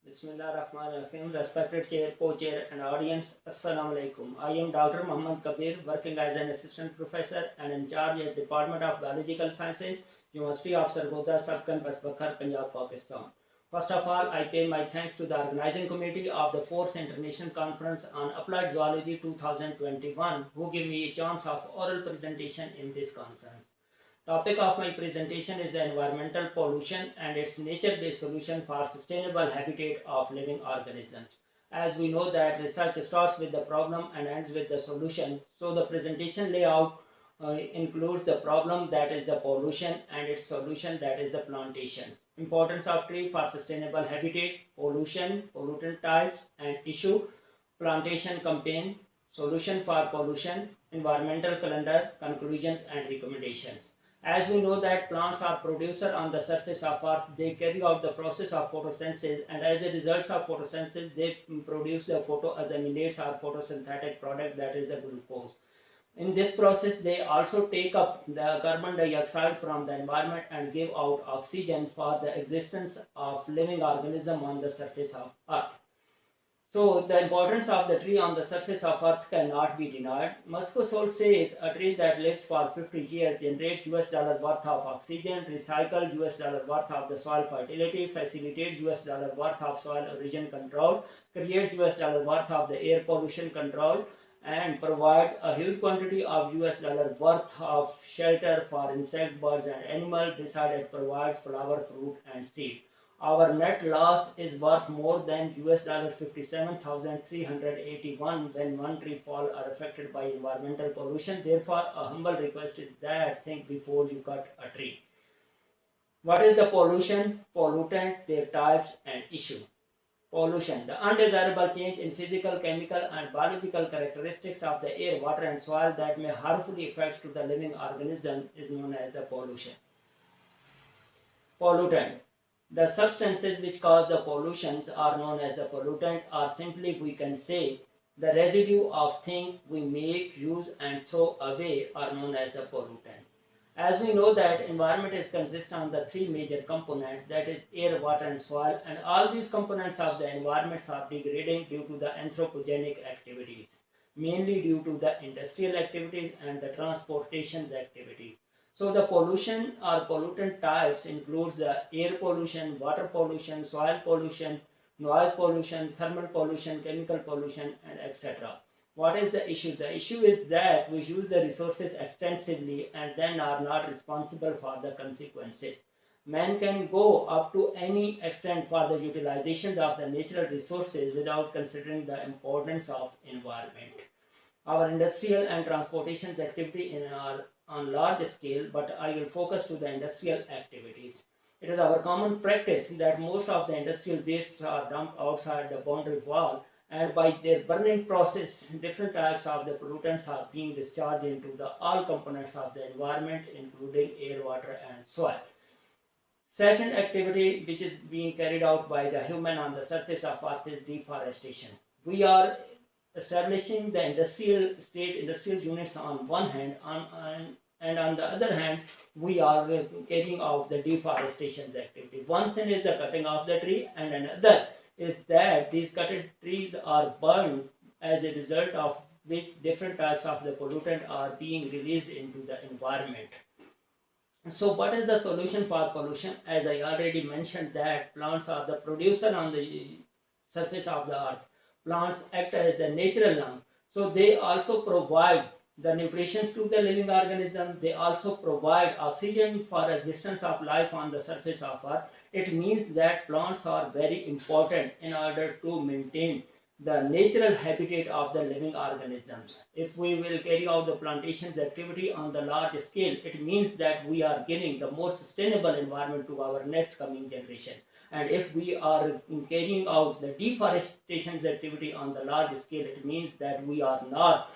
Bismillahirrahmanirrahim. Respected chair, co-chair and audience, Assalamu alaikum. I am Dr. Muhammad Kabeer, working as an assistant professor and in charge at Department of Biological Sciences, University of Sargodha, Subcampus Bakhar, Punjab, Pakistan. First of all, I pay my thanks to the organizing committee of the 4th International Conference on Applied Zoology 2021, who gave me a chance of oral presentation in this conference. Topic of my presentation is the environmental pollution and its nature-based solution for sustainable habitat of living organisms. As we know that research starts with the problem and ends with the solution, so the presentation layout includes the problem, that is the pollution, and its solution, that is the plantation. Importance of tree for sustainable habitat, pollution, pollutant types and issue, plantation campaign, solution for pollution, environmental calendar, conclusions and recommendations. As we know that plants are producer on the surface of earth, they carry out the process of photosynthesis, and as a result of photosynthesis, they produce the photoassimilates or photosynthetic product, that is the glucose. In this process, they also take up the carbon dioxide from the environment and give out oxygen for the existence of living organism on the surface of earth. So the importance of the tree on the surface of earth cannot be denied. Muscosol says a tree that lives for 50 years generates $US worth of oxygen, recycles $US worth of the soil fertility, facilitates $US worth of soil erosion control, creates $US worth of the air pollution control, and provides a huge quantity of $US worth of shelter for insect, birds and animals. Besides, it provides flower, fruit and seed. Our net loss is worth more than $57,381 when one tree fall are affected by environmental pollution. Therefore, a humble request is that think before you cut a tree. What is the pollution, pollutant, their types and issue? Pollution, the undesirable change in physical, chemical and biological characteristics of the air, water and soil that may harmfully affect to the living organism is known as the pollution. Pollutant, the substances which cause the pollutions are known as the pollutant, or simply we can say the residue of things we make, use and throw away are known as the pollutant. As we know that environment is consistent of the three major components, that is air, water and soil, and all these components of the environments are degrading due to the anthropogenic activities, mainly due to the industrial activities and the transportation activities. So the pollution or pollutant types includes the air pollution, water pollution, soil pollution, noise pollution, thermal pollution, chemical pollution and etc. What is the issue? The issue is that we use the resources extensively and then are not responsible for the consequences. Man can go up to any extent for the utilization of the natural resources without considering the importance of environment. Our industrial and transportation activity on large scale, but I will focus to the industrial activities. It is our common practice that most of the industrial wastes are dumped outside the boundary wall, and by their burning process, different types of the pollutants are being discharged into the all components of the environment, including air, water and soil. Second activity which is being carried out by the human on the surface of earth is deforestation. We are establishing the state industrial units on one hand, and on the other hand, we are carrying out the deforestation activity. One thing is the cutting of the tree, and another is that these cutted trees are burned, as a result of which different types of the pollutant are being released into the environment. So what is the solution for pollution? As I already mentioned that plants are the producer on the surface of the earth. Plants act as the natural lung. So they also provide the nutrition to the living organism. They also provide oxygen for existence of life on the surface of earth. It means that plants are very important in order to maintain the natural habitat of the living organisms. If we will carry out the plantations activity on the large scale, it means that we are giving the more sustainable environment to our next coming generation. And if we are carrying out the deforestation activity on the large scale, it means that we are not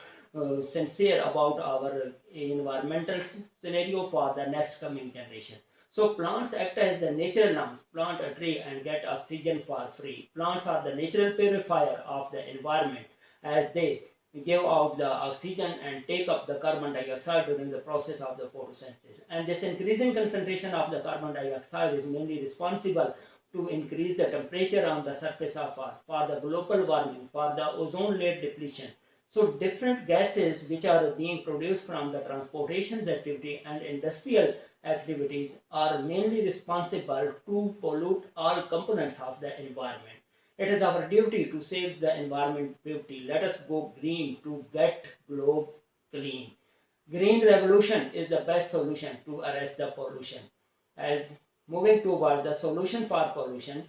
sincere about our environmental scenario for the next coming generation. So plants act as the natural lungs. Plant a tree and get oxygen for free. Plants are the natural purifier of the environment, as they give out the oxygen and take up the carbon dioxide during the process of the photosynthesis. And this increasing concentration of the carbon dioxide is mainly responsible to increase the temperature on the surface of Earth, for the global warming, for the ozone layer depletion. So different gases which are being produced from the transportation activity and industrial activities are mainly responsible to pollute all components of the environment. It is our duty to save the environment beauty. Let us go green to get globe clean. Green revolution is the best solution to arrest the pollution. As moving towards the solution for pollution,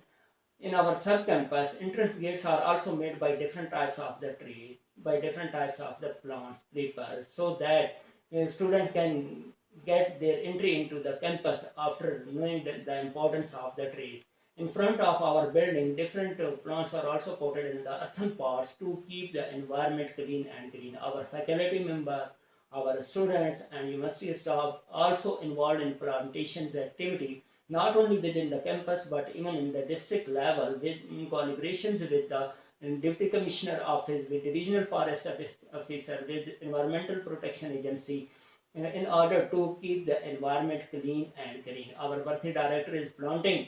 in our sub-campus, entrance gates are also made by different types of the trees, by different types of the plants, creepers, so that a student can get their entry into the campus after knowing the importance of the trees. In front of our building, different plants are also potted in the earthen pots to keep the environment clean and green. Our faculty member, our students and university staff also involved in plantations activity, not only within the campus but even in the district level, with in collaborations with the Deputy Commissioner Office, with Divisional Forest Officer, with Environmental Protection Agency, in order to keep the environment clean and green. Our birthday director is planting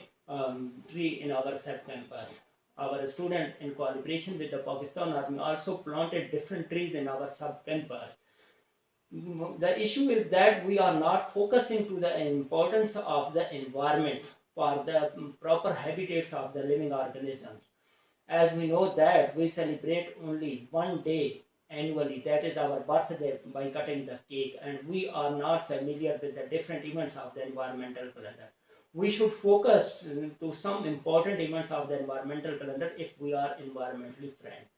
tree in our sub-campus. Our student, in collaboration with the Pakistan Army, also planted different trees in our sub-campus. The issue is that we are not focusing to the importance of the environment for the proper habitats of the living organisms. As we know that we celebrate only one day annually, that is our birthday, by cutting the cake, and we are not familiar with the different events of the environmental calendar. We should focus to some important events of the environmental calendar if we are environmentally friendly.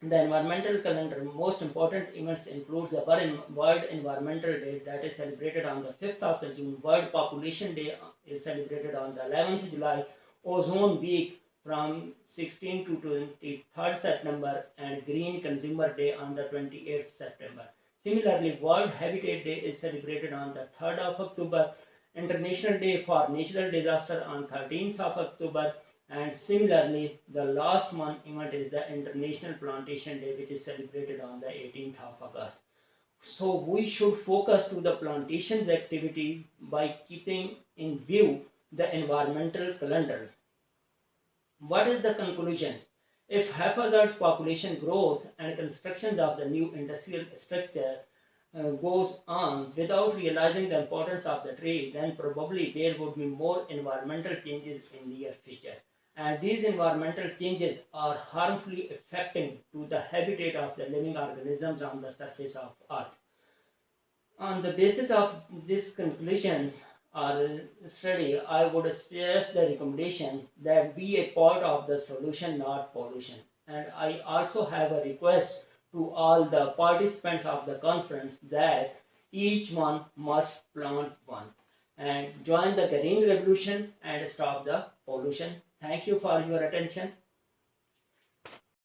The environmental calendar most important events includes the World Environmental Day, that is celebrated on the 5th of June. World Population Day is celebrated on the 11th July. Ozone Week from 16th to 23rd September, and Green Consumer Day on the 28th September. Similarly, World Habitat Day is celebrated on the 3rd of October. International Day for Natural Disaster on 13th of October. And similarly, the last one event is the International Plantation Day, which is celebrated on the 18th of August. So we should focus to the plantations activity by keeping in view the environmental calendars. What is the conclusion? If haphazard population growth and construction of the new industrial structure goes on without realizing the importance of the tree, then probably there would be more environmental changes in the near future. And these environmental changes are harmfully affecting to the habitat of the living organisms on the surface of Earth. On the basis of these conclusions or study, I would suggest the recommendation that be a part of the solution, not pollution. And I also have a request to all the participants of the conference that each one must plant one and join the green revolution and stop the pollution. Thank you for your attention.